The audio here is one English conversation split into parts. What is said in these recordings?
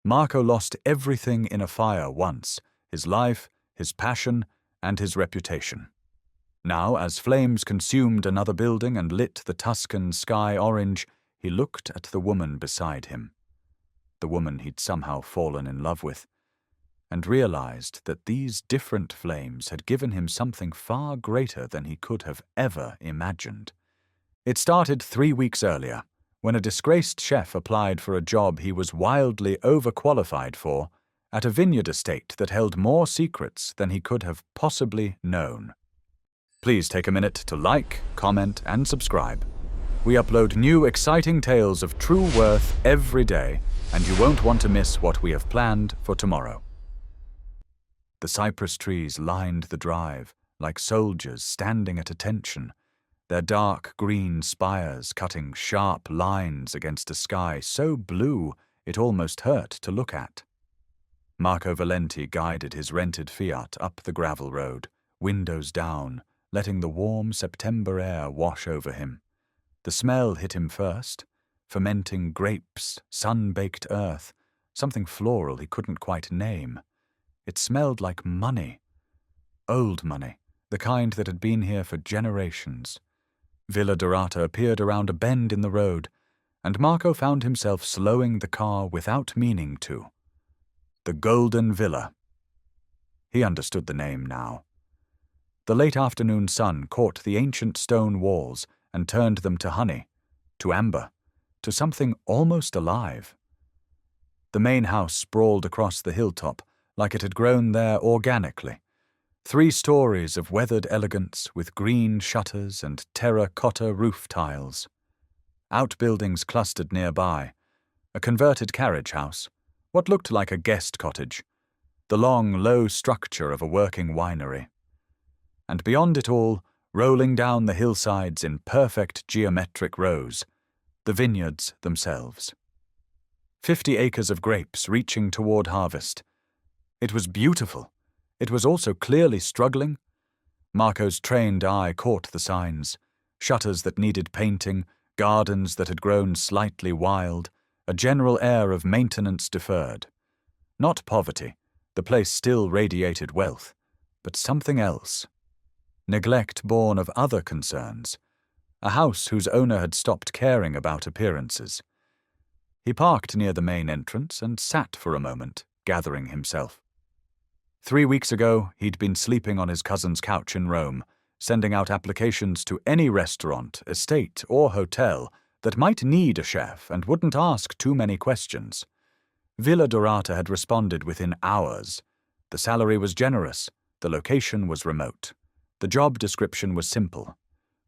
Marco lost everything in a fire once: his life, his passion, and his reputation. Now, as flames consumed another building and lit the Tuscan sky orange, he looked at the woman beside him, the woman he'd somehow fallen in love with, and realized that these different flames had given him something far greater than he could have ever imagined. It started 3 weeks earlier, when a disgraced chef applied for a job he was wildly overqualified for at a vineyard estate that held more secrets than he could have possibly known. Please take a minute to like, comment, and subscribe. We upload new exciting tales of true worth every day, and you won't want to miss what we have planned for tomorrow. The cypress trees lined the drive, like soldiers standing at attention, their dark green spires cutting sharp lines against a sky so blue it almost hurt to look at. Marco Valenti guided his rented Fiat up the gravel road, windows down, letting the warm September air wash over him. The smell hit him first: fermenting grapes, sun-baked earth, something floral he couldn't quite name. It smelled like money. Old money, the kind that had been here for generations. Villa Dorata appeared around a bend in the road, and Marco found himself slowing the car without meaning to. The Golden Villa. He understood the name now. The late afternoon sun caught the ancient stone walls and turned them to honey, to amber, to something almost alive. The main house sprawled across the hilltop like it had grown there organically. 3 stories of weathered elegance with green shutters and terracotta roof tiles. Outbuildings clustered nearby, a converted carriage house, what looked like a guest cottage, the long, low structure of a working winery. And beyond it all, rolling down the hillsides in perfect geometric rows, the vineyards themselves. 50 acres of grapes reaching toward harvest. It was beautiful. It was also clearly struggling. Marco's trained eye caught the signs: shutters that needed painting, gardens that had grown slightly wild, a general air of maintenance deferred. Not poverty, the place still radiated wealth, but something else. Neglect born of other concerns, a house whose owner had stopped caring about appearances. He parked near the main entrance and sat for a moment, gathering himself. 3 weeks ago, he'd been sleeping on his cousin's couch in Rome, sending out applications to any restaurant, estate, or hotel that might need a chef and wouldn't ask too many questions. Villa Dorata had responded within hours. The salary was generous, the location was remote. The job description was simple: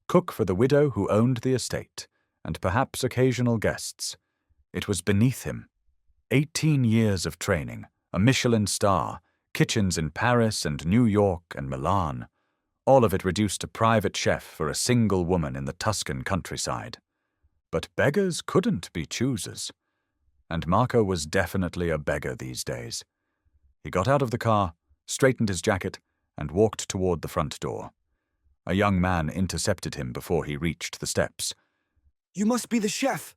cook for the widow who owned the estate, and perhaps occasional guests. It was beneath him. 18 years of training, a Michelin star, kitchens in Paris and New York and Milan, all of it reduced to private chef for a single woman in the Tuscan countryside. But beggars couldn't be choosers. And Marco was definitely a beggar these days. He got out of the car, straightened his jacket, and walked toward the front door. A young man intercepted him before he reached the steps. "You must be the chef."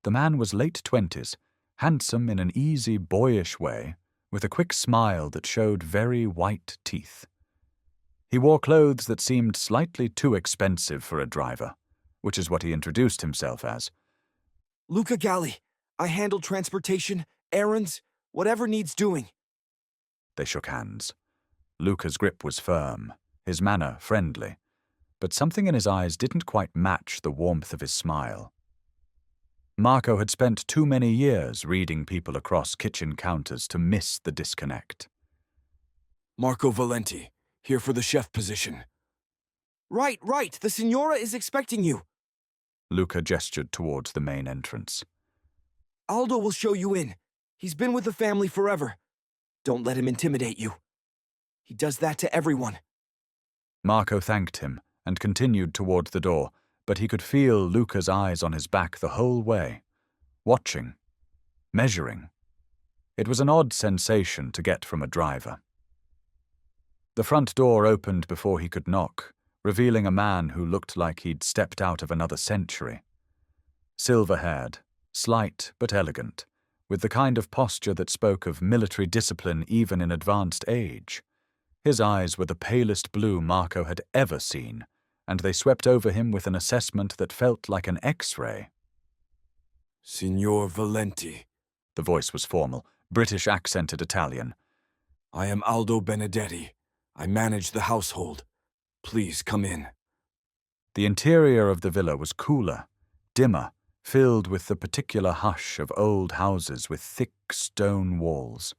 The man was late 20s, handsome in an easy, boyish way, with a quick smile that showed very white teeth. He wore clothes that seemed slightly too expensive for a driver, which is what he introduced himself as. "Luca Galli. I handle transportation, errands, whatever needs doing." They shook hands. Luca's grip was firm, his manner friendly, but something in his eyes didn't quite match the warmth of his smile. Marco had spent too many years reading people across kitchen counters to miss the disconnect. "Marco Valenti, here for the chef position." Right, the signora is expecting you." Luca gestured towards the main entrance. "Aldo will show you in. He's been with the family forever. Don't let him intimidate you. He does that to everyone." Marco thanked him and continued toward the door, but he could feel Luca's eyes on his back the whole way, watching, measuring. It was an odd sensation to get from a driver. The front door opened before he could knock, revealing a man who looked like he'd stepped out of another century. Silver-haired, slight but elegant, with the kind of posture that spoke of military discipline even in advanced age. His eyes were the palest blue Marco had ever seen, and they swept over him with an assessment that felt like an X-ray. Signor Valenti. The voice was formal, British-accented Italian. I am Aldo Benedetti. I manage the household. Please come in. The interior of the villa was cooler, dimmer, filled with the particular hush of old houses with thick stone walls.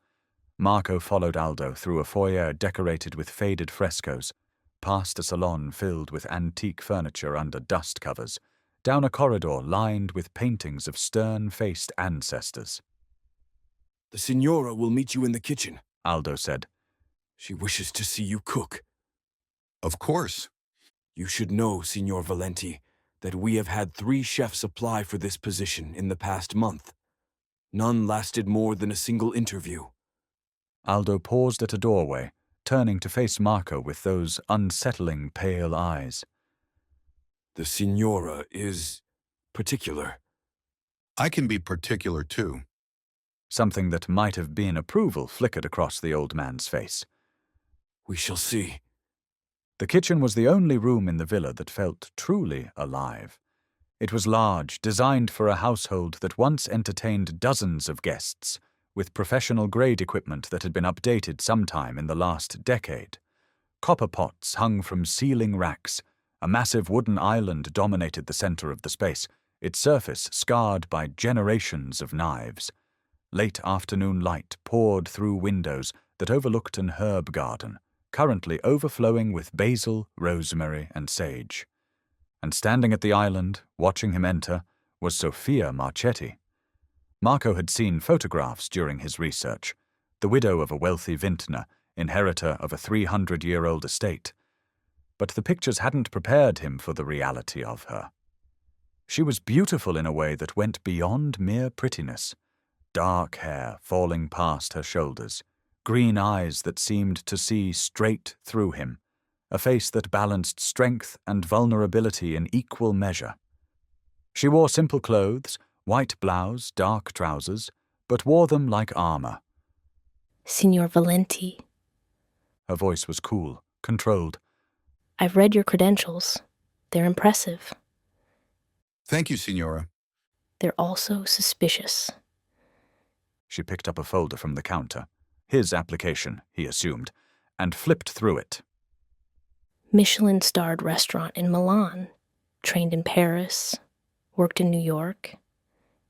Marco followed Aldo through a foyer decorated with faded frescoes, past a salon filled with antique furniture under dust covers, down a corridor lined with paintings of stern-faced ancestors. The Signora will meet you in the kitchen, Aldo said. She wishes to see you cook. Of course. You should know, Signor Valenti, that we have had 3 chefs apply for this position in the past month. None lasted more than a single interview. Aldo paused at a doorway, turning to face Marco with those unsettling pale eyes. The Signora is particular. I can be particular too. Something that might have been approval flickered across the old man's face. We shall see. The kitchen was the only room in the villa that felt truly alive. It was large, designed for a household that once entertained dozens of guests, with professional-grade equipment that had been updated sometime in the last decade. Copper pots hung from ceiling racks. A massive wooden island dominated the center of the space, its surface scarred by generations of knives. Late afternoon light poured through windows that overlooked an herb garden, currently overflowing with basil, rosemary, and sage. And standing at the island, watching him enter, was Sofia Marchetti. Marco had seen photographs during his research, the widow of a wealthy vintner, inheritor of a 300-year-old estate. But the pictures hadn't prepared him for the reality of her. She was beautiful in a way that went beyond mere prettiness. Dark hair falling past her shoulders, green eyes that seemed to see straight through him, a face that balanced strength and vulnerability in equal measure. She wore simple clothes, white blouse, dark trousers, but wore them like armor. Signor Valenti. Her voice was cool, controlled. I've read your credentials. They're impressive. Thank you, Signora. They're also suspicious. She picked up a folder from the counter, his application, he assumed, and flipped through it. Michelin-starred restaurant in Milan, trained in Paris, worked in New York,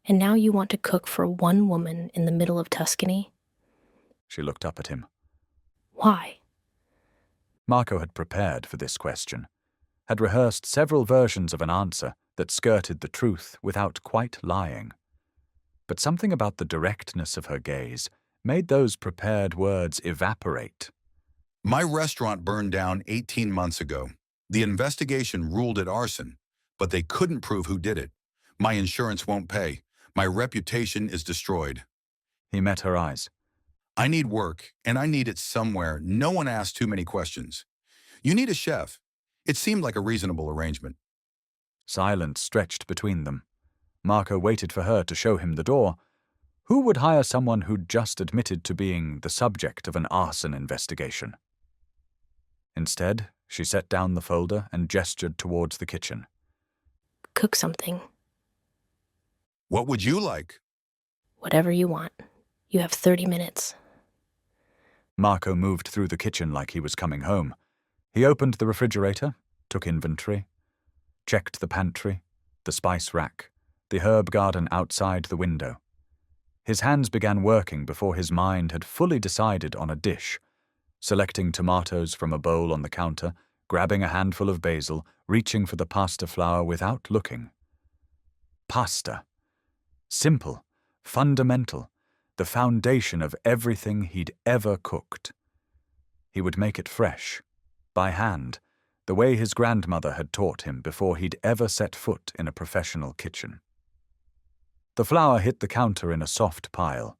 and now you want to cook for one woman in the middle of Tuscany? She looked up at him. Why? Marco had prepared for this question, had rehearsed several versions of an answer that skirted the truth without quite lying. But something about the directness of her gaze made those prepared words evaporate. My restaurant burned down 18 months ago. The investigation ruled it arson, but they couldn't prove who did it. My insurance won't pay. My reputation is destroyed. He met her eyes. I need work, and I need it somewhere. No one asked too many questions. You need a chef. It seemed like a reasonable arrangement. Silence stretched between them. Marco waited for her to show him the door. Who would hire someone who'd just admitted to being the subject of an arson investigation? Instead, she set down the folder and gestured towards the kitchen. Cook something. What would you like? Whatever you want. You have 30 minutes. Marco moved through the kitchen like he was coming home. He opened the refrigerator, took inventory, checked the pantry, the spice rack, the herb garden outside the window. His hands began working before his mind had fully decided on a dish, selecting tomatoes from a bowl on the counter, grabbing a handful of basil, reaching for the pasta flour without looking. Pasta. Simple, fundamental, the foundation of everything he'd ever cooked. He would make it fresh, by hand, the way his grandmother had taught him before he'd ever set foot in a professional kitchen. The flour hit the counter in a soft pile.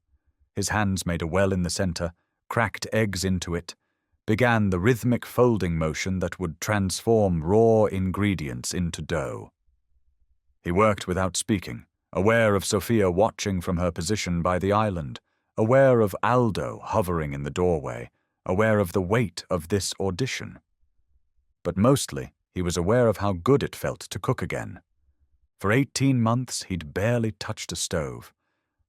His hands made a well in the center, cracked eggs into it, began the rhythmic folding motion that would transform raw ingredients into dough. He worked without speaking, aware of Sofia watching from her position by the island, aware of Aldo hovering in the doorway, aware of the weight of this audition. But mostly, he was aware of how good it felt to cook again. For 18 months, he'd barely touched a stove.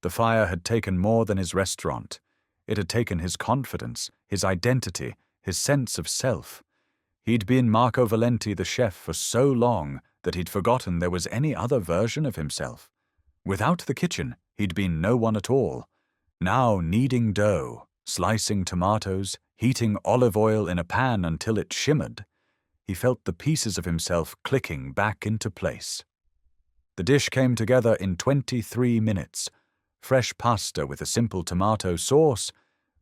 The fire had taken more than his restaurant. It had taken his confidence, his identity, his sense of self. He'd been Marco Valenti the chef for so long that he'd forgotten there was any other version of himself. Without the kitchen, he'd been no one at all. Now kneading dough, slicing tomatoes, heating olive oil in a pan until it shimmered, he felt the pieces of himself clicking back into place. The dish came together in 23 minutes. Fresh pasta with a simple tomato sauce,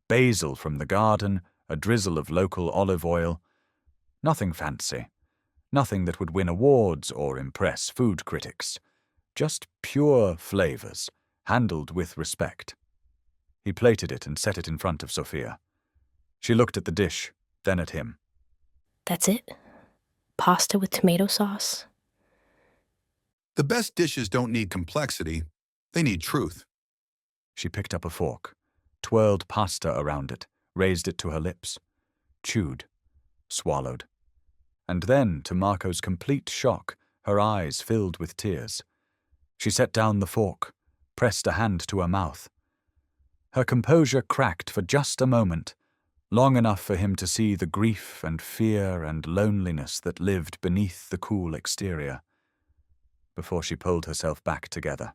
basil from the garden, a drizzle of local olive oil. Nothing fancy. Nothing that would win awards or impress food critics. Just pure flavors, handled with respect. He plated it and set it in front of Sofia. She looked at the dish, then at him. That's it? Pasta with tomato sauce? The best dishes don't need complexity. They need truth. She picked up a fork, twirled pasta around it, raised it to her lips, chewed, swallowed. And then, to Marco's complete shock, her eyes filled with tears. She set down the fork, pressed a hand to her mouth. Her composure cracked for just a moment, long enough for him to see the grief and fear and loneliness that lived beneath the cool exterior, before she pulled herself back together.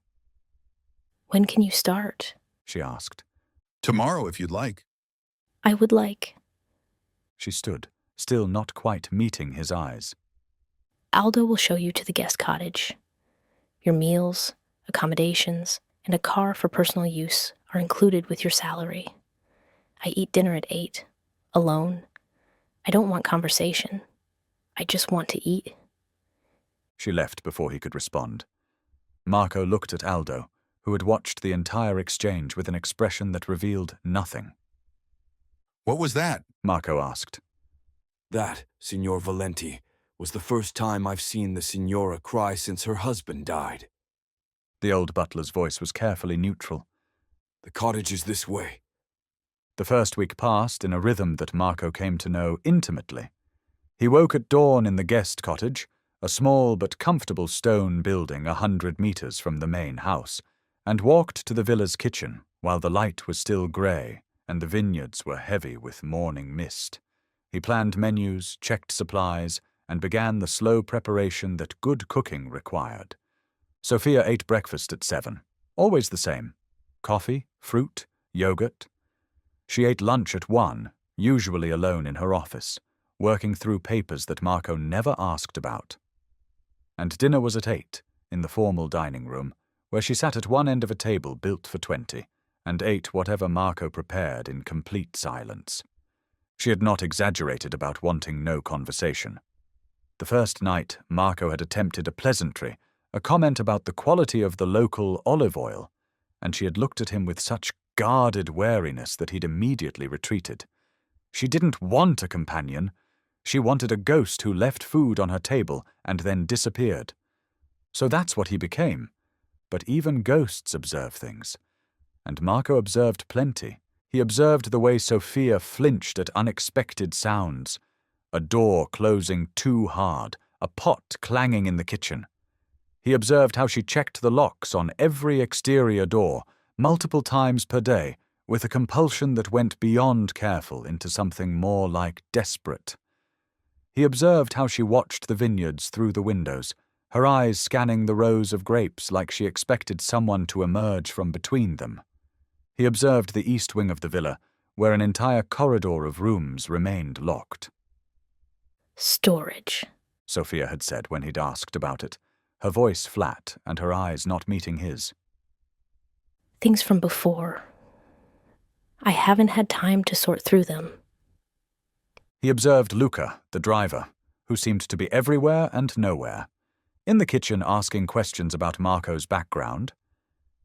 When can you start? She asked. Tomorrow, if you'd like. I would like. She stood, still not quite meeting his eyes. Aldo will show you to the guest cottage. Your meals, accommodations, and a car for personal use are included with your salary. I eat dinner at 8, alone. I don't want conversation. I just want to eat. She left before he could respond. Marco looked at Aldo, who had watched the entire exchange with an expression that revealed nothing. What was that? Marco asked. That, Signor Valenti, was the first time I've seen the Signora cry since her husband died. The old butler's voice was carefully neutral. The cottage is this way. The first week passed in a rhythm that Marco came to know intimately. He woke at dawn in the guest cottage, a small but comfortable stone building 100 meters from the main house, and walked to the villa's kitchen while the light was still grey and the vineyards were heavy with morning mist. He planned menus, checked supplies, and began the slow preparation that good cooking required. Sofia ate breakfast at 7, always the same. Coffee, fruit, yogurt. She ate lunch at 1, usually alone in her office, working through papers that Marco never asked about. And dinner was at 8, in the formal dining room, where she sat at one end of a table built for 20, and ate whatever Marco prepared in complete silence. She had not exaggerated about wanting no conversation. The first night, Marco had attempted a pleasantry, a comment about the quality of the local olive oil, and she had looked at him with such guarded wariness that he'd immediately retreated. She didn't want a companion. She wanted a ghost who left food on her table and then disappeared. So that's what he became. But even ghosts observe things. And Marco observed plenty. He observed the way Sofia flinched at unexpected sounds. A door closing too hard, a pot clanging in the kitchen. He observed how she checked the locks on every exterior door, multiple times per day, with a compulsion that went beyond careful into something more like desperate. He observed how she watched the vineyards through the windows, her eyes scanning the rows of grapes like she expected someone to emerge from between them. He observed the east wing of the villa, where an entire corridor of rooms remained locked. Storage, Sofia had said when he'd asked about it, her voice flat and her eyes not meeting his. Things from before. I haven't had time to sort through them. He observed Luca, the driver, who seemed to be everywhere and nowhere. In the kitchen asking questions about Marco's background.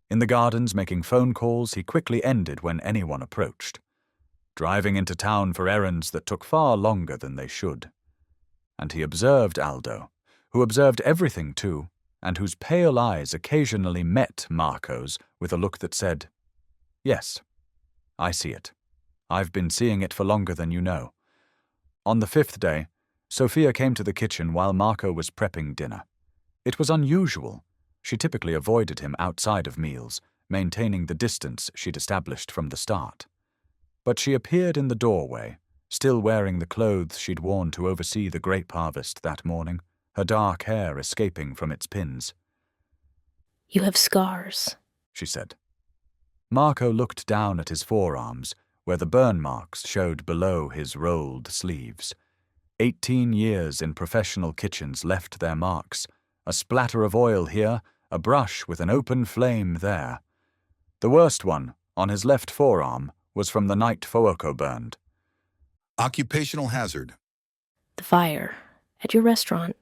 In the gardens making phone calls he quickly ended when anyone approached. Driving into town for errands that took far longer than they should. And he observed Aldo, who observed everything too, and whose pale eyes occasionally met Marco's with a look that said, "Yes, I see it. I've been seeing it for longer than you know." On the 5th day, Sofia came to the kitchen while Marco was prepping dinner. It was unusual. She typically avoided him outside of meals, maintaining the distance she'd established from the start. But she appeared in the doorway, still wearing the clothes she'd worn to oversee the grape harvest that morning, her dark hair escaping from its pins. "You have scars," she said. Marco looked down at his forearms, where the burn marks showed below his rolled sleeves. 18 years in professional kitchens left their marks, a splatter of oil here, a brush with an open flame there. The worst one, on his left forearm, was from the night Fuoco burned. Occupational hazard. "The fire at your restaurant."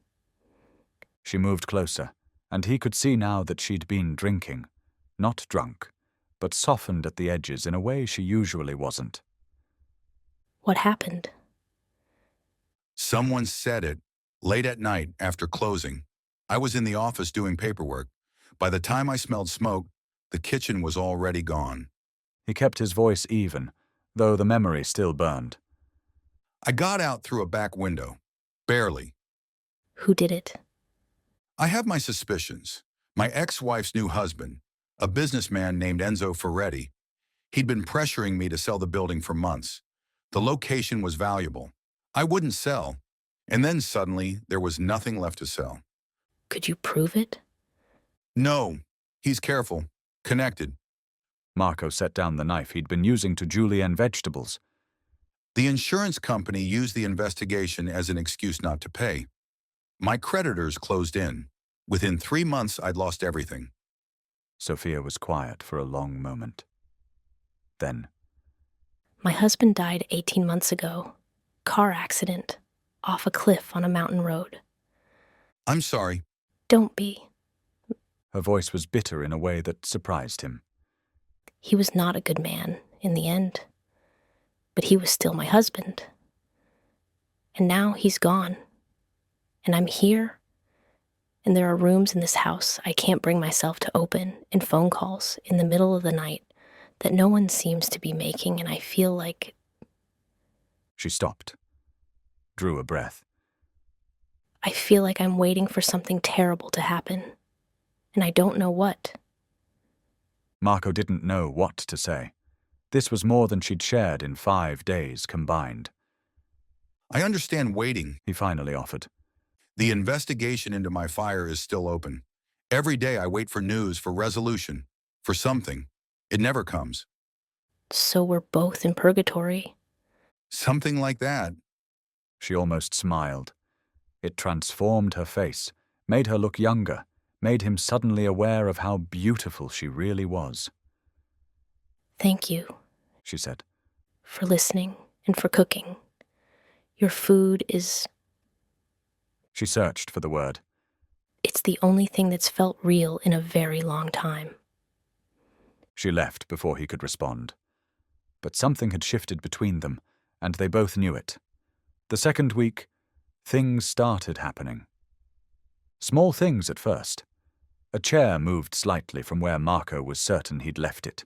She moved closer, and he could see now that she'd been drinking, not drunk, but softened at the edges in a way she usually wasn't. "What happened?" Someone said it. Late at night, after closing. I was in the office doing paperwork. By the time I smelled smoke, the kitchen was already gone. He kept his voice even, though the memory still burned. I got out through a back window. Barely. "Who did it?" I have my suspicions. My ex-wife's new husband, a businessman named Enzo Ferretti. He'd been pressuring me to sell the building for months. The location was valuable. I wouldn't sell. And then suddenly, there was nothing left to sell. "Could you prove it?" No. He's careful. Connected. Marco set down the knife he'd been using to julienne vegetables. The insurance company used the investigation as an excuse not to pay. My creditors closed in. Within 3 months, I'd lost everything. Sofia was quiet for a long moment. Then, "My husband died 18 months ago. Car accident. Off a cliff on a mountain road." I'm sorry. "Don't be." her voice was bitter in a way that surprised him. He was not a good man in the end, but he was still my husband. And now he's gone, and I'm here, and there are rooms in this house I can't bring myself to open, and phone calls in the middle of the night that no one seems to be making, and I feel like... She stopped, drew a breath. I feel like I'm waiting for something terrible to happen, and I don't know what. Marco didn't know what to say. This was more than she'd shared in 5 days combined. I understand waiting, He finally offered. The investigation into my fire is still open. Every day I wait for news, for resolution, for something. It never comes. So we're both in purgatory. Something like that. She almost smiled. It transformed her face, made her look younger, made him suddenly aware of how beautiful she really was. Thank you, She said. for listening and for cooking. Your food is... She searched for the word. It's the only thing that's felt real in a very long time. She left before he could respond. But something had shifted between them, and they both knew it. The second week, things started happening. Small things at first. A chair moved slightly from where Marco was certain he'd left it.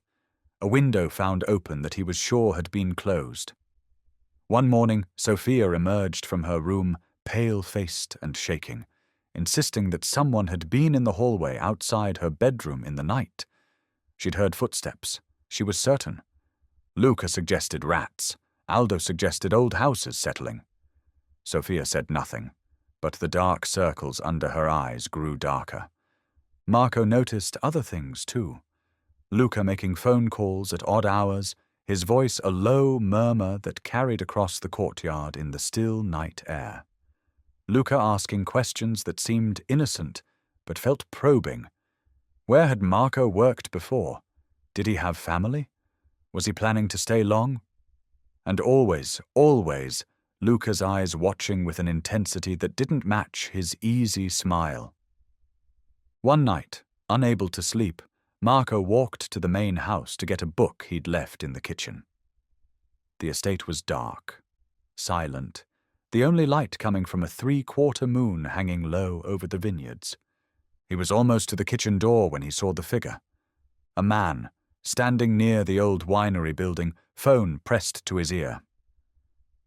A window found open that he was sure had been closed. One morning, Sofia emerged from her room, pale-faced and shaking, insisting that someone had been in the hallway outside her bedroom in the night. She'd heard footsteps. She was certain. Luca suggested rats. Aldo suggested old houses settling. Sofia said nothing, but the dark circles under her eyes grew darker. Marco noticed other things, too. Luca making phone calls at odd hours, his voice a low murmur that carried across the courtyard in the still night air. Luca asking questions that seemed innocent, but felt probing. Where had Marco worked before? Did he have family? Was he planning to stay long? And always, Luca's eyes watching with an intensity that didn't match his easy smile. One night, unable to sleep, Marco walked to the main house to get a book he'd left in the kitchen. The estate was dark, silent, the only light coming from a 3/4 moon hanging low over the vineyards. He was almost to the kitchen door when he saw the figure. A man, standing near the old winery building, phone pressed to his ear.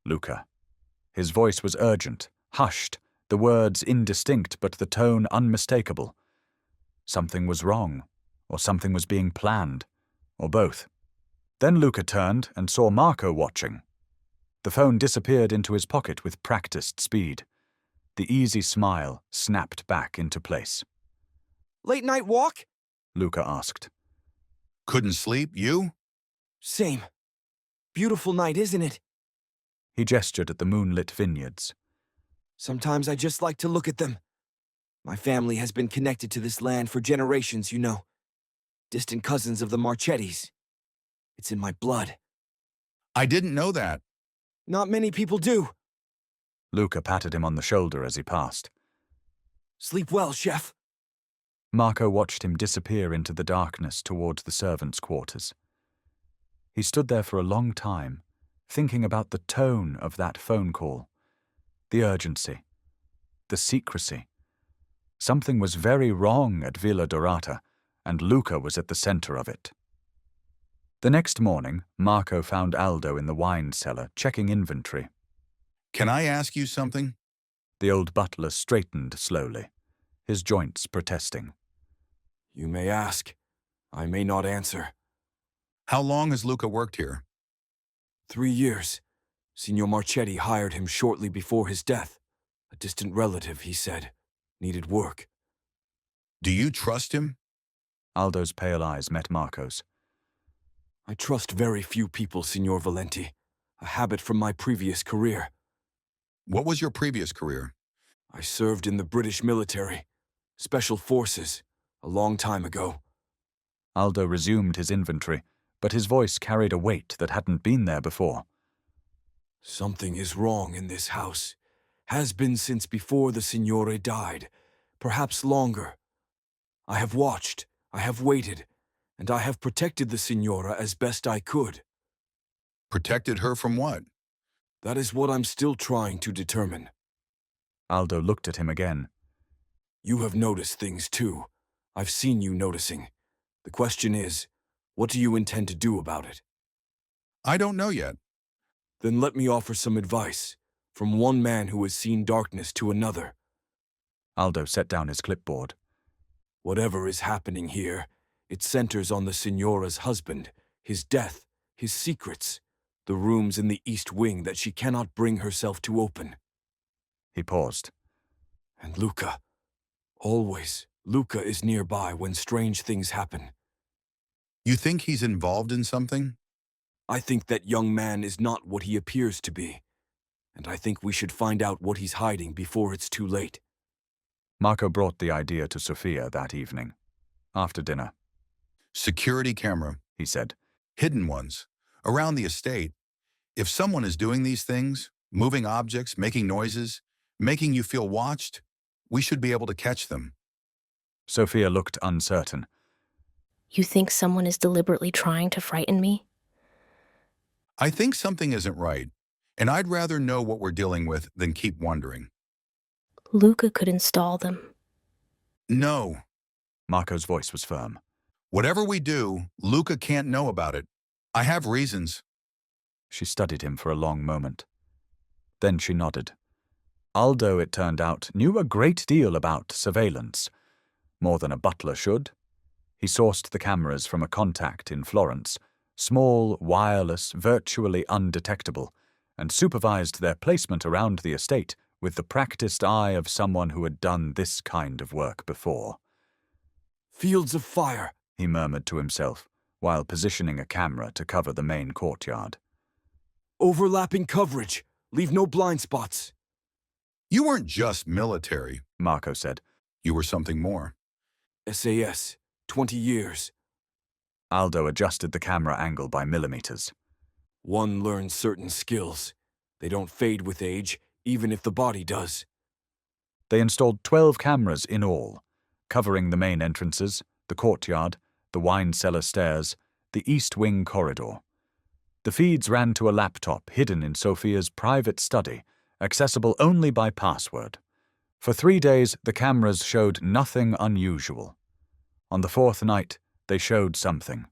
Luca. His voice was urgent, hushed, the words indistinct but the tone unmistakable. Something was wrong, or something was being planned, or both. Then Luca turned and saw Marco watching. The phone disappeared into his pocket with practiced speed. The easy smile snapped back into place. Late night walk? Luca asked. Couldn't sleep, you? Same. Beautiful night, isn't it? He gestured at the moonlit vineyards. Sometimes I just like to look at them. My family has been connected to this land for generations, you know. Distant cousins of the Marchettis. It's in my blood. I didn't know that. Not many people do. Luca patted him on the shoulder as he passed. Sleep well, chef. Marco watched him disappear into the darkness towards the servants' quarters. He stood there for a long time, thinking about the tone of that phone call, the urgency, the secrecy. Something was very wrong at Villa Dorata, and Luca was at the center of it. The next morning, Marco found Aldo in the wine cellar, checking inventory. Can I ask you something? The old butler straightened slowly, his joints protesting. You may ask. I may not answer. How long has Luca worked here? 3 years. Signor Marchetti hired him shortly before his death. A distant relative, he said. Needed work. Do you trust him? Aldo's pale eyes met Marco's. I trust very few people, Signor Valenti. A habit from my previous career. What was your previous career? I served in the British military. Special forces. A long time ago. Aldo resumed his inventory, but his voice carried a weight that hadn't been there before. Something is wrong in this house. Has been since before the Signore died. Perhaps longer. I have watched. I have waited. And I have protected the Signora as best I could. Protected her from what? That is what I'm still trying to determine. Aldo looked at him again. You have noticed things too. I've seen you noticing. The question is, what do you intend to do about it? I don't know yet. Then let me offer some advice, from one man who has seen darkness to another. Aldo set down his clipboard. Whatever is happening here, it centers on the Signora's husband, his death, his secrets, the rooms in the East Wing that she cannot bring herself to open. He paused. And Luca. Always, Luca is nearby when strange things happen. You think he's involved in something? I think that young man is not what he appears to be, and I think we should find out what he's hiding before it's too late. Marco brought the idea to Sofia that evening, after dinner. Security camera, He said. hidden ones, around the estate. If someone is doing these things, moving objects, making noises, making you feel watched, we should be able to catch them. Sofia looked uncertain. You think someone is deliberately trying to frighten me? I think something isn't right, and I'd rather know what we're dealing with than keep wondering. Luca could install them. No. Marco's voice was firm. Whatever we do, Luca can't know about it. I have reasons. She studied him for a long moment. Then she nodded. Aldo, it turned out, knew a great deal about surveillance, more than a butler should. He sourced the cameras from a contact in Florence, small, wireless, virtually undetectable, and supervised their placement around the estate with the practiced eye of someone who had done this kind of work before. Fields of fire, He murmured to himself, while positioning a camera to cover the main courtyard. overlapping coverage, leave no blind spots. You weren't just military, Marco said. you were something more. SAS, 20 years. Aldo adjusted the camera angle by millimeters. One learns certain skills. They don't fade with age, even if the body does. They installed 12 cameras in all, covering the main entrances, the courtyard, the wine cellar stairs, the East Wing corridor. The feeds ran to a laptop hidden in Sofia's private study, accessible only by password. For 3 days, the cameras showed nothing unusual. On the 4th night, they showed something.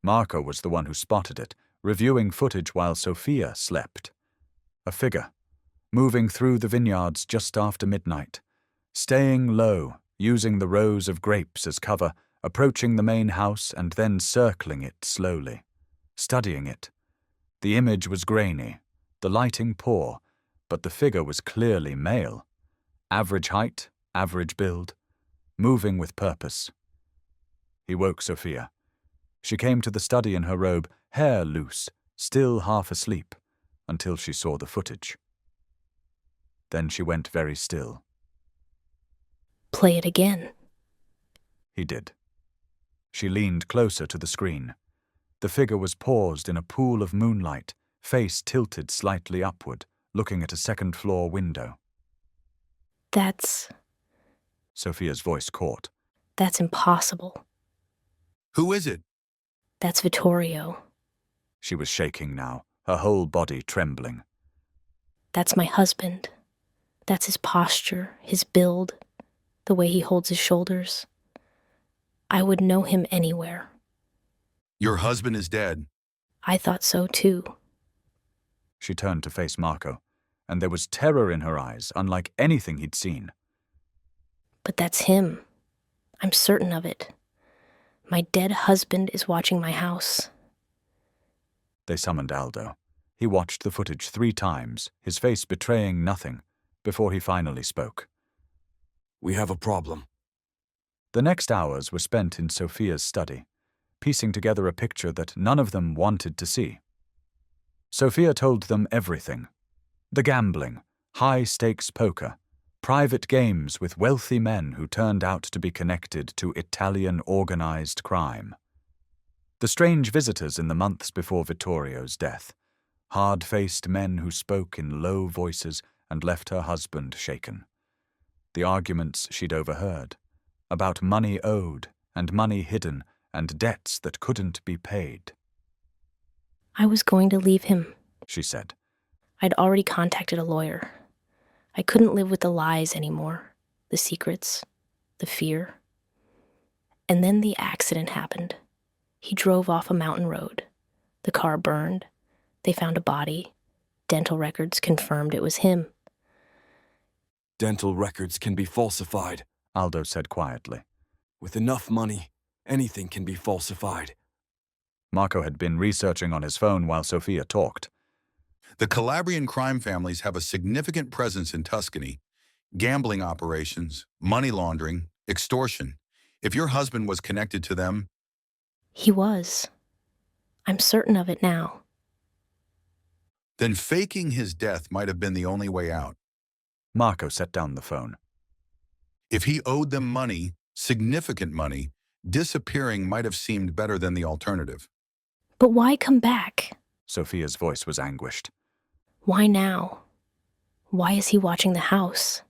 Marco was the one who spotted it, reviewing footage while Sofia slept. A figure, moving through the vineyards just after midnight, staying low, using the rows of grapes as cover, approaching the main house and then circling it slowly, studying it. The image was grainy, the lighting poor, but the figure was clearly male. Average height, average build, moving with purpose. He woke Sofia. She came to the study in her robe, hair loose, still half asleep, until she saw the footage. Then she went very still. Play it again. He did. She leaned closer to the screen. The figure was paused in a pool of moonlight, face tilted slightly upward, looking at a second-floor window. That's Sofia's voice caught. That's impossible. Who is it? That's Vittorio. She was shaking now, her whole body trembling. That's my husband. That's his posture, his build, the way he holds his shoulders. I would know him anywhere. Your husband is dead. I thought so too. She turned to face Marco, and there was terror in her eyes, unlike anything he'd seen. But that's him. I'm certain of it. My dead husband is watching my house. They summoned Aldo. He watched the footage 3 times, his face betraying nothing, before he finally spoke. We have a problem. The next hours were spent in Sofia's study, piecing together a picture that none of them wanted to see. Sofia told them everything. The gambling, high-stakes poker, private games with wealthy men who turned out to be connected to Italian organized crime. The strange visitors in the months before Vittorio's death, hard-faced men who spoke in low voices and left her husband shaken. The arguments she'd overheard, about money owed and money hidden and debts that couldn't be paid. I was going to leave him, She said. I'd already contacted a lawyer. I couldn't live with the lies anymore, the secrets, the fear. And then the accident happened. He drove off a mountain road. The car burned. They found a body. Dental records confirmed it was him. Dental records can be falsified. Aldo said quietly. With enough money, anything can be falsified. Marco had been researching on his phone while Sofia talked. The Calabrian crime families have a significant presence in Tuscany. Gambling operations, money laundering, extortion. If your husband was connected to them... He was. I'm certain of it now. Then faking his death might have been the only way out. Marco set down the phone. If he owed them money, significant money, disappearing might have seemed better than the alternative. But why come back? Sofia's voice was anguished. Why now? Why is he watching the house?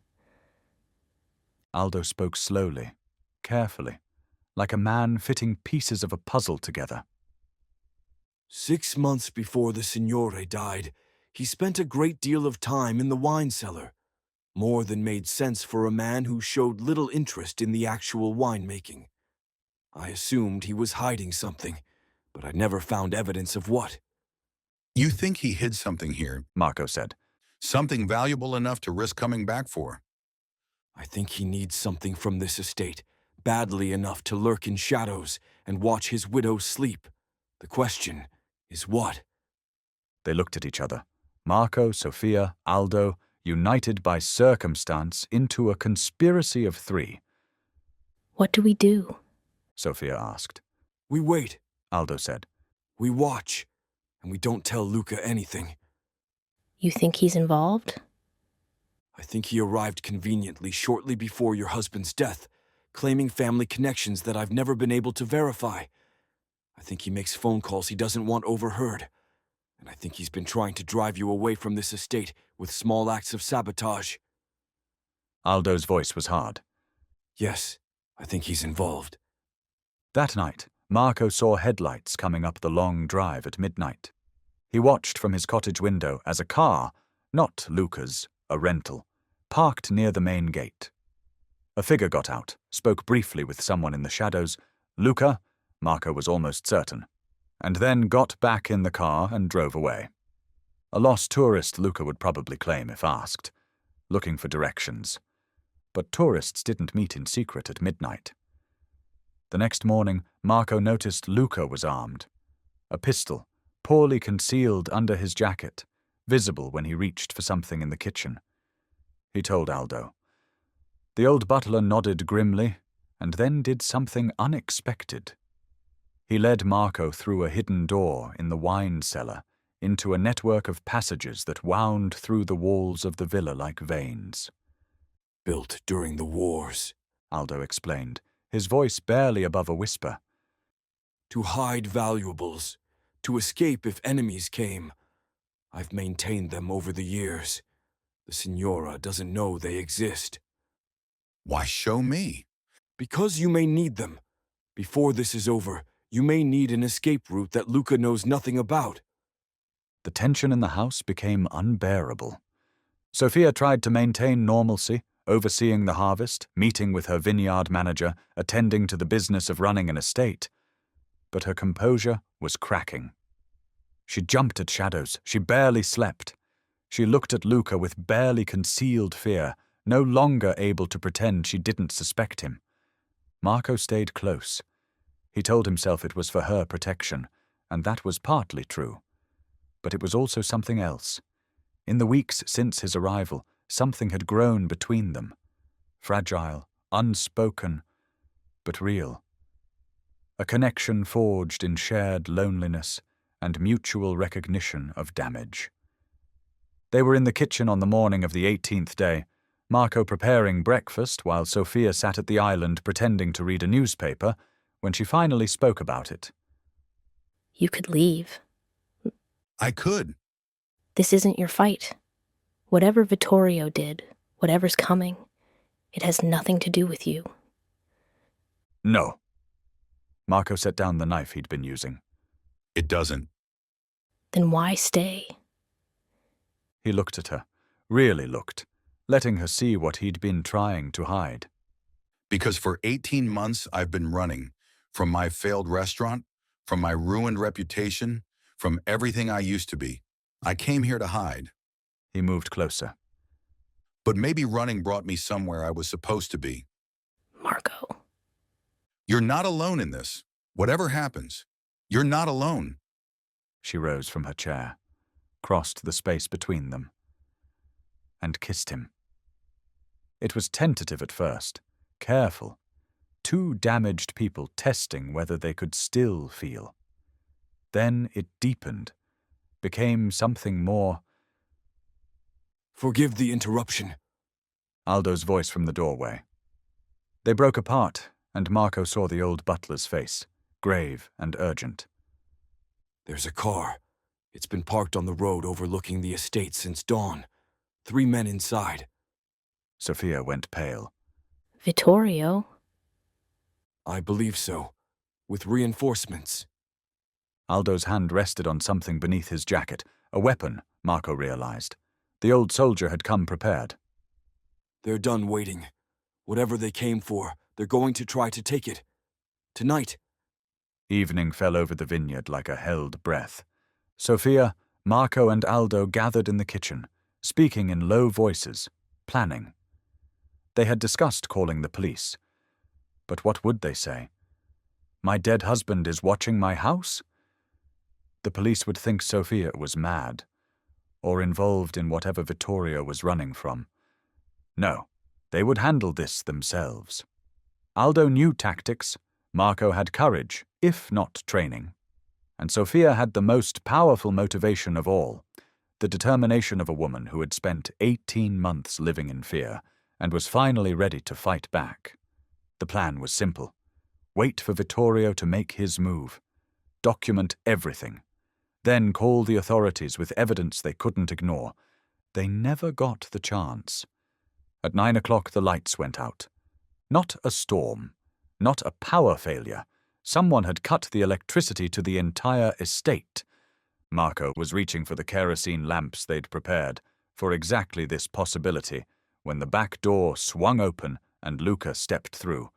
Aldo spoke slowly, carefully, like a man fitting pieces of a puzzle together. 6 months before the Signore died, he spent a great deal of time in the wine cellar. More than made sense for a man who showed little interest in the actual winemaking. I assumed he was hiding something, but I never found evidence of what. You think he hid something here, Marco said. something valuable enough to risk coming back for. I think he needs something from this estate, badly enough to lurk in shadows and watch his widow sleep. The question is what? They looked at each other. Marco, Sofia, Aldo, united by circumstance into a conspiracy of 3. What do we do? Sofia asked. We wait, Aldo said. we watch, and we don't tell Luca anything. You think he's involved? I think he arrived conveniently shortly before your husband's death, claiming family connections that I've never been able to verify. I think he makes phone calls he doesn't want overheard. And I think he's been trying to drive you away from this estate with small acts of sabotage. Aldo's voice was hard. Yes, I think he's involved. That night, Marco saw headlights coming up the long drive at midnight. He watched from his cottage window as a car, not Luca's, a rental, parked near the main gate. A figure got out, spoke briefly with someone in the shadows. Luca, Marco was almost certain, and then got back in the car and drove away. A lost tourist, Luca would probably claim if asked, looking for directions. But tourists didn't meet in secret at midnight. The next morning, Marco noticed Luca was armed. A pistol, poorly concealed under his jacket, visible when he reached for something in the kitchen. He told Aldo. The old butler nodded grimly, and then did something unexpected. He led Marco through a hidden door in the wine cellar into a network of passages that wound through the walls of the villa like veins. Built during the wars, Aldo explained, his voice barely above a whisper. To hide valuables, to escape if enemies came. I've maintained them over the years. The Signora doesn't know they exist. Why show me? Because you may need them. Before this is over, you may need an escape route that Luca knows nothing about. The tension in the house became unbearable. Sofia tried to maintain normalcy, overseeing the harvest, meeting with her vineyard manager, attending to the business of running an estate. But her composure was cracking. She jumped at shadows. She barely slept. She looked at Luca with barely concealed fear, no longer able to pretend she didn't suspect him. Marco stayed close. He told himself it was for her protection, and that was partly true. But it was also something else. In the weeks since his arrival, something had grown between them. Fragile, unspoken, but real. A connection forged in shared loneliness and mutual recognition of damage. They were in the kitchen on the morning of the 18th day, Marco preparing breakfast while Sofia sat at the island pretending to read a newspaper, when she finally spoke about it. You could leave. I could. This isn't your fight. Whatever Vittorio did, whatever's coming, it has nothing to do with you. No. Marco set down the knife he'd been using. It doesn't. Then why stay? He looked at her, really looked, letting her see what he'd been trying to hide. Because for 18 months I've been running, from my failed restaurant, from my ruined reputation, from everything I used to be. I came here to hide. He moved closer. But maybe running brought me somewhere I was supposed to be. Marco. You're not alone in this. Whatever happens, you're not alone. She rose from her chair, crossed the space between them, and kissed him. It was tentative at first, careful, two damaged people testing whether they could still feel. Then it deepened, became something more. Forgive the interruption. Aldo's voice from the doorway. They broke apart, and Marco saw the old butler's face, grave and urgent. There's a car. It's been parked on the road overlooking the estate since dawn. 3 men inside. Sofia went pale. Vittorio? I believe so. With reinforcements. Aldo's hand rested on something beneath his jacket, a weapon, Marco realized. The old soldier had come prepared. They're done waiting. Whatever they came for, they're going to try to take it. Tonight. Evening fell over the vineyard like a held breath. Sofia, Marco and Aldo gathered in the kitchen, speaking in low voices, planning. They had discussed calling the police. But what would they say? My dead husband is watching my house? The police would think Sofia was mad, or involved in whatever Vittorio was running from. No, they would handle this themselves. Aldo knew tactics, Marco had courage, if not training. And Sofia had the most powerful motivation of all, the determination of a woman who had spent 18 months living in fear and was finally ready to fight back. The plan was simple. Wait for Vittorio to make his move. Document everything. Then call the authorities with evidence they couldn't ignore. They never got the chance. At 9 o'clock the lights went out. Not a storm. Not a power failure. Someone had cut the electricity to the entire estate. Marco was reaching for the kerosene lamps they'd prepared, for exactly this possibility, when the back door swung open and Luca stepped through,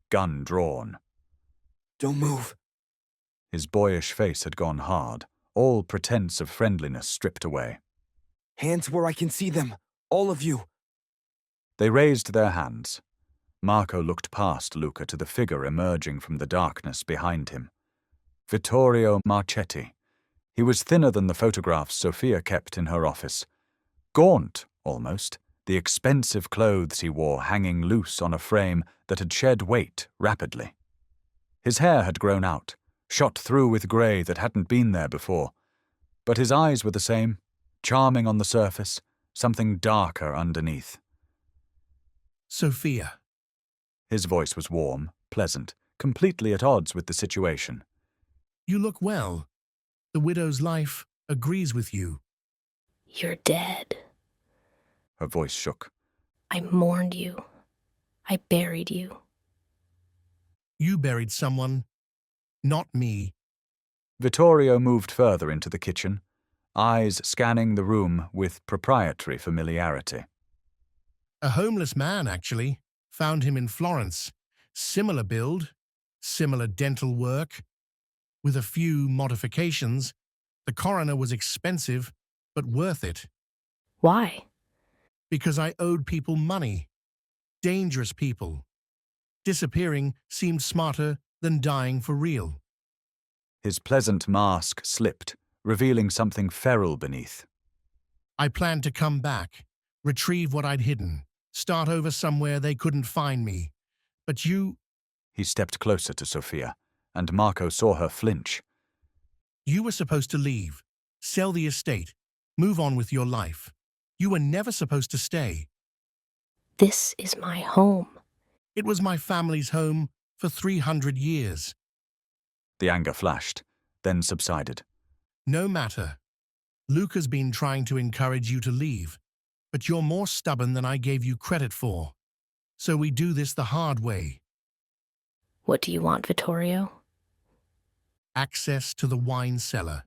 gun drawn. Don't move. His boyish face had gone hard, all pretense of friendliness stripped away. Hands where I can see them, all of you. They raised their hands. Marco looked past Luca to the figure emerging from the darkness behind him. Vittorio Marchetti. He was thinner than the photographs Sofia kept in her office. Gaunt, almost, the expensive clothes he wore hanging loose on a frame that had shed weight rapidly. His hair had grown out, shot through with grey that hadn't been there before. But his eyes were the same, charming on the surface, something darker underneath. Sofia. His voice was warm, pleasant, completely at odds with the situation. You look well. The widow's life agrees with you. You're dead. Her voice shook. I mourned you. I buried you. You buried someone, not me. Vittorio moved further into the kitchen, eyes scanning the room with proprietary familiarity. A homeless man, actually. Found him in Florence. Similar build, similar dental work. With a few modifications, the coroner was expensive, but worth it. Why? Because I owed people money. Dangerous people. Disappearing seemed smarter than dying for real. His pleasant mask slipped, revealing something feral beneath. I planned to come back, retrieve what I'd hidden, start over somewhere they couldn't find me. But you... He stepped closer to Sofia, and Marco saw her flinch. You were supposed to leave, sell the estate, move on with your life. You were never supposed to stay. This is my home. It was my family's home for 300 years. The anger flashed, then subsided. No matter. Luca's been trying to encourage you to leave, but you're more stubborn than I gave you credit for. So we do this the hard way. What do you want, Vittorio? Access to the wine cellar.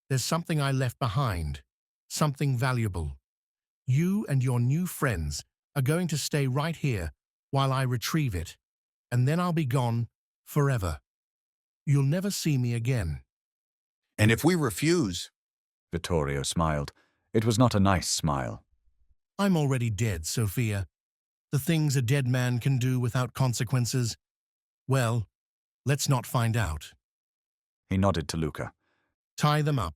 There's something I left behind, something valuable. You and your new friends are going to stay right here while I retrieve it, and then I'll be gone forever. You'll never see me again. And if we refuse? Vittorio smiled. It was not a nice smile. I'm already dead, Sofia. The things a dead man can do without consequences, well, let's not find out. He nodded to Luca. Tie them up.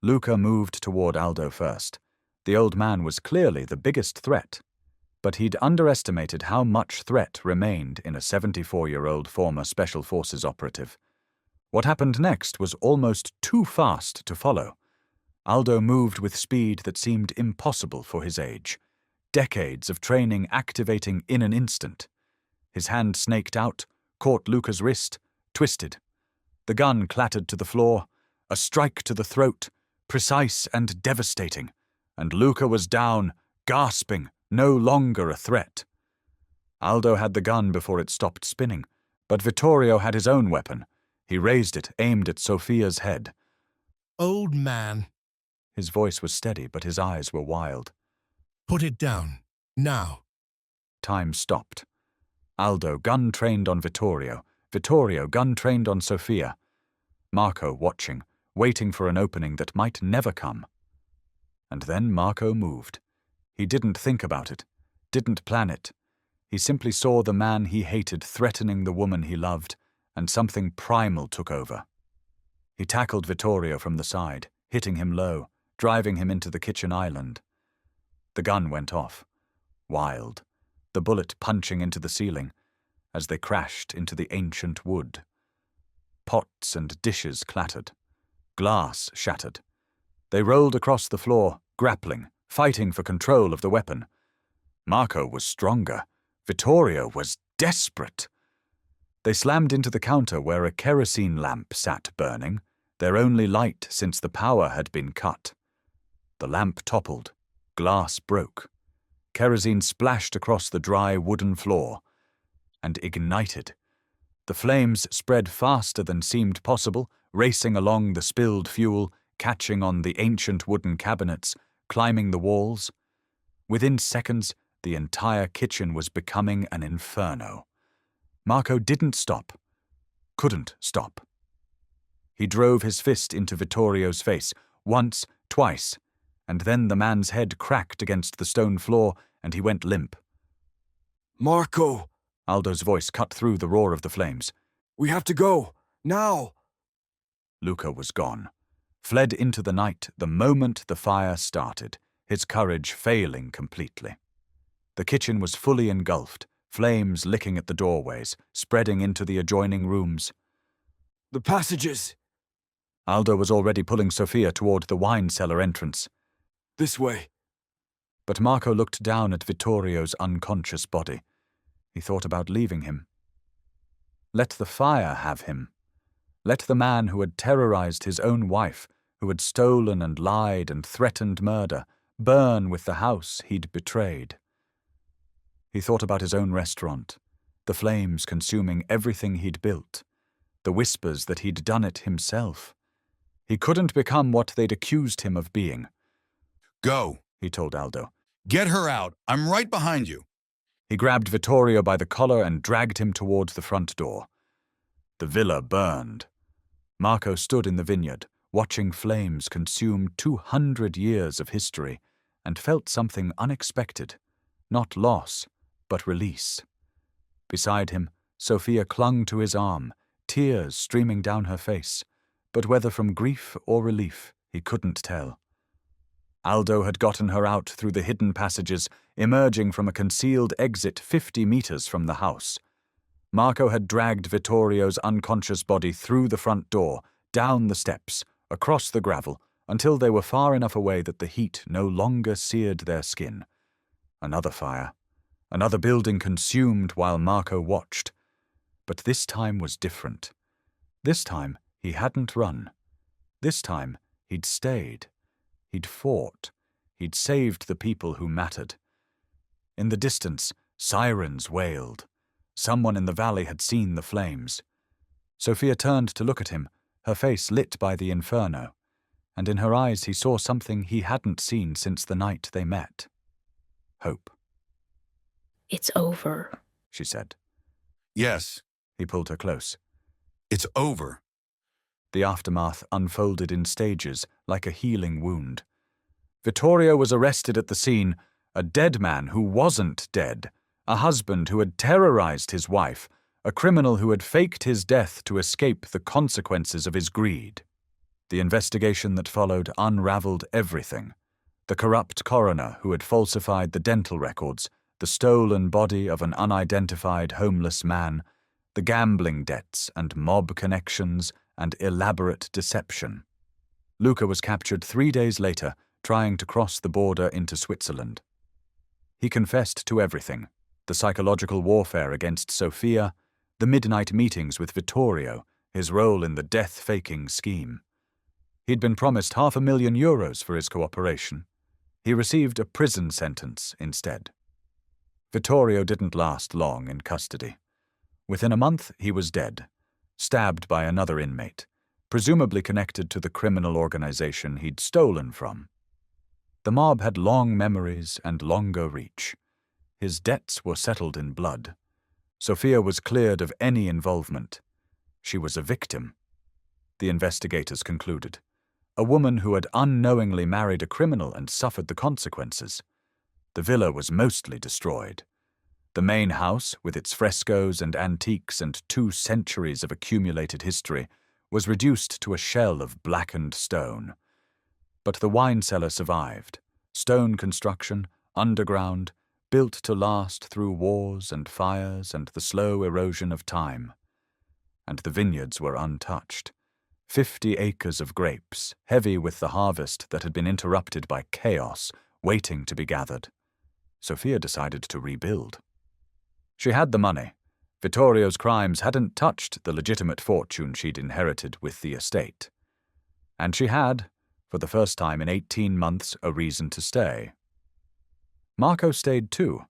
Luca moved toward Aldo first. The old man was clearly the biggest threat, but he'd underestimated how much threat remained in a 74-year-old former Special Forces operative. What happened next was almost too fast to follow. Aldo moved with speed that seemed impossible for his age, decades of training activating in an instant. His hand snaked out, caught Luca's wrist, twisted. The gun clattered to the floor, a strike to the throat, precise and devastating, and Luca was down, gasping, no longer a threat. Aldo had the gun before it stopped spinning, but Vittorio had his own weapon. He raised it, aimed at Sofia's head. Old man. His voice was steady, but his eyes were wild. Put it down, now. Time stopped. Aldo gun-trained on Vittorio, Vittorio gun-trained on Sofia. Marco watching, waiting for an opening that might never come. And then Marco moved. He didn't think about it, didn't plan it. He simply saw the man he hated threatening the woman he loved, and something primal took over. He tackled Vittorio from the side, hitting him low, driving him into the kitchen island. The gun went off. Wild. The bullet punching into the ceiling, as they crashed into the ancient wood. Pots and dishes clattered. Glass shattered. They rolled across the floor, grappling, fighting for control of the weapon. Marco was stronger. Vittorio was desperate. They slammed into the counter where a kerosene lamp sat burning, their only light since the power had been cut. The lamp toppled. Glass broke. Kerosene splashed across the dry wooden floor and ignited. The flames spread faster than seemed possible, racing along the spilled fuel, catching on the ancient wooden cabinets, climbing the walls. Within seconds, the entire kitchen was becoming an inferno. Marco didn't stop. Couldn't stop. He drove his fist into Vittorio's face, once, twice, and then the man's head cracked against the stone floor and he went limp. Marco! Aldo's voice cut through the roar of the flames. We have to go! Now! Luca was gone, fled into the night the moment the fire started, his courage failing completely. The kitchen was fully engulfed, flames licking at the doorways, spreading into the adjoining rooms. The passages! Aldo was already pulling Sofia toward the wine cellar entrance. This way. But Marco looked down at Vittorio's unconscious body. He thought about leaving him. Let the fire have him. Let the man who had terrorized his own wife, who had stolen and lied and threatened murder, burn with the house he'd betrayed. He thought about his own restaurant, the flames consuming everything he'd built, the whispers that he'd done it himself. He couldn't become what they'd accused him of being. Go, he told Aldo. Get her out. I'm right behind you. He grabbed Vittorio by the collar and dragged him towards the front door. The villa burned. Marco stood in the vineyard, watching flames consume 200 years of history, and felt something unexpected, not loss, but release. Beside him, Sofia clung to his arm, tears streaming down her face, but whether from grief or relief, he couldn't tell. Aldo had gotten her out through the hidden passages, emerging from a concealed exit 50 meters from the house. Marco had dragged Vittorio's unconscious body through the front door, down the steps, across the gravel, until they were far enough away that the heat no longer seared their skin. Another fire. Another building consumed while Marco watched. But this time was different. This time he hadn't run. This time he'd stayed. He'd fought. He'd saved the people who mattered. In the distance, sirens wailed. Someone in the valley had seen the flames. Sofia turned to look at him, her face lit by the inferno, and in her eyes he saw something he hadn't seen since the night they met. Hope. It's over, she said. Yes, He pulled her close. it's over. The aftermath unfolded in stages, like a healing wound. Vittorio was arrested at the scene, a dead man who wasn't dead, a husband who had terrorized his wife, a criminal who had faked his death to escape the consequences of his greed. The investigation that followed unraveled everything. The corrupt coroner who had falsified the dental records, the stolen body of an unidentified homeless man, the gambling debts and mob connections and elaborate deception. Luca was captured 3 days later, trying to cross the border into Switzerland. He confessed to everything: the psychological warfare against Sofia, the midnight meetings with Vittorio, his role in the death-faking scheme. He'd been promised €500,000 for his cooperation. He received a prison sentence instead. Vittorio didn't last long in custody. Within a month, he was dead, stabbed by another inmate, presumably connected to the criminal organization he'd stolen from. The mob had long memories and longer reach. His debts were settled in blood. Sofia was cleared of any involvement. She was a victim, the investigators concluded. A woman who had unknowingly married a criminal and suffered the consequences. The villa was mostly destroyed. The main house, with its frescoes and antiques and 2 centuries of accumulated history, was reduced to a shell of blackened stone. But the wine cellar survived. Stone construction, underground, built to last through wars and fires and the slow erosion of time. And the vineyards were untouched. 50 acres of grapes, heavy with the harvest that had been interrupted by chaos, waiting to be gathered. Sofia decided to rebuild. She had the money. Vittorio's crimes hadn't touched the legitimate fortune she'd inherited with the estate. And she had, for the first time in 18 months, a reason to stay. Marco stayed too,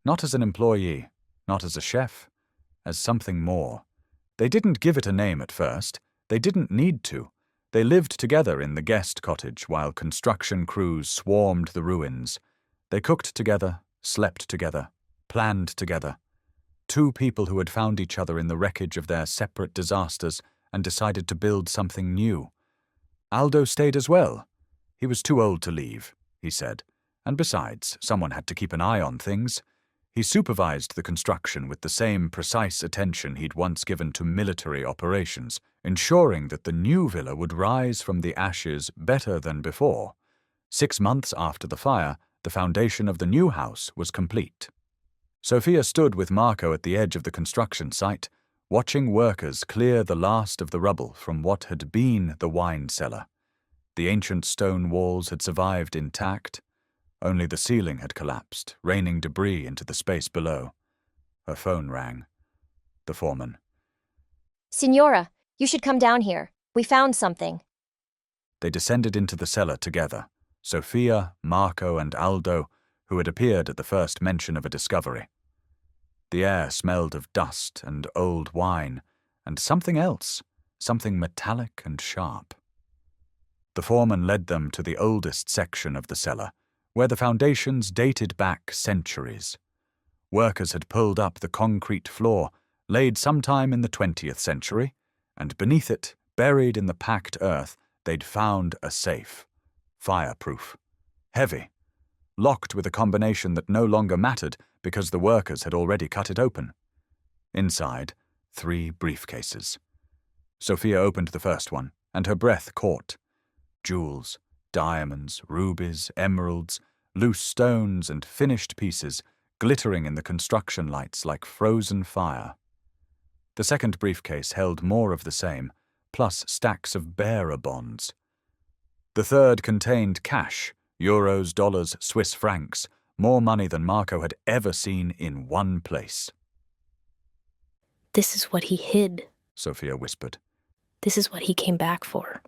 not as an employee, not as a chef, as something more. They didn't give it a name at first. They didn't need to. They lived together in the guest cottage while construction crews swarmed the ruins. They cooked together, slept together, planned together. Two people who had found each other in the wreckage of their separate disasters and decided to build something new. Aldo stayed as well. He was too old to leave, he said, and besides, someone had to keep an eye on things. He supervised the construction with the same precise attention he'd once given to military operations, ensuring that the new villa would rise from the ashes better than before. 6 months after the fire, the foundation of the new house was complete. Sofia stood with Marco at the edge of the construction site, watching workers clear the last of the rubble from what had been the wine cellar. The ancient stone walls had survived intact. Only the ceiling had collapsed, raining debris into the space below. Her phone rang. The foreman. Signora, you should come down here. We found something. They descended into the cellar together, Sofia, Marco, and Aldo, who had appeared at the first mention of a discovery. The air smelled of dust and old wine, and something else, something metallic and sharp. The foreman led them to the oldest section of the cellar, where the foundations dated back centuries. Workers had pulled up the concrete floor, laid sometime in the 20th century, and beneath it, buried in the packed earth, they'd found a safe. Fireproof. Heavy. Locked with a combination that no longer mattered because the workers had already cut it open. Inside, 3 briefcases. Sofia opened the first one, and her breath caught. Jewels, diamonds, rubies, emeralds, loose stones, and finished pieces, glittering in the construction lights like frozen fire. The second briefcase held more of the same, plus stacks of bearer bonds. The third contained cash, euros, dollars, Swiss francs, more money than Marco had ever seen in one place. This is what he hid, Sofia whispered. This is what he came back for.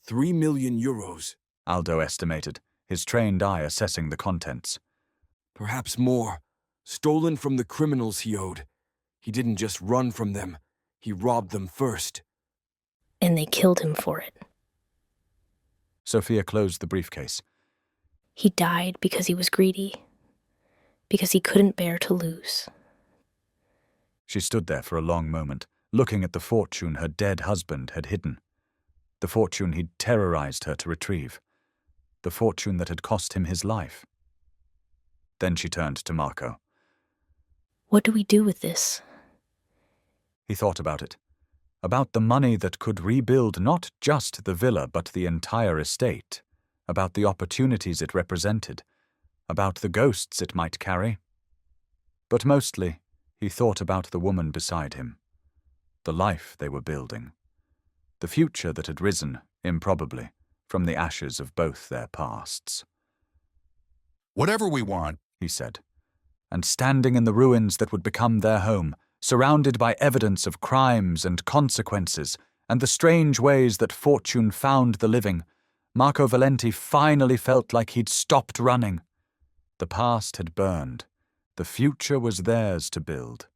3 million euros. Aldo estimated, his trained eye assessing the contents. Perhaps more. Stolen from the criminals he owed. He didn't just run from them. He robbed them first. And they killed him for it. Sofia closed the briefcase. He died because he was greedy. Because he couldn't bear to lose. She stood there for a long moment, looking at the fortune her dead husband had hidden. The fortune he'd terrorized her to retrieve. The fortune that had cost him his life. Then she turned to Marco. What do we do with this? He thought about it. About the money that could rebuild not just the villa but the entire estate. About the opportunities it represented. About the ghosts it might carry. But mostly, he thought about the woman beside him. The life they were building. The future that had risen, improbably, from the ashes of both their pasts. Whatever we want, He said, and standing in the ruins that would become their home, surrounded by evidence of crimes and consequences and the strange ways that fortune found the living, Marco Valenti finally felt like he'd stopped running. The past had burned. The future was theirs to build.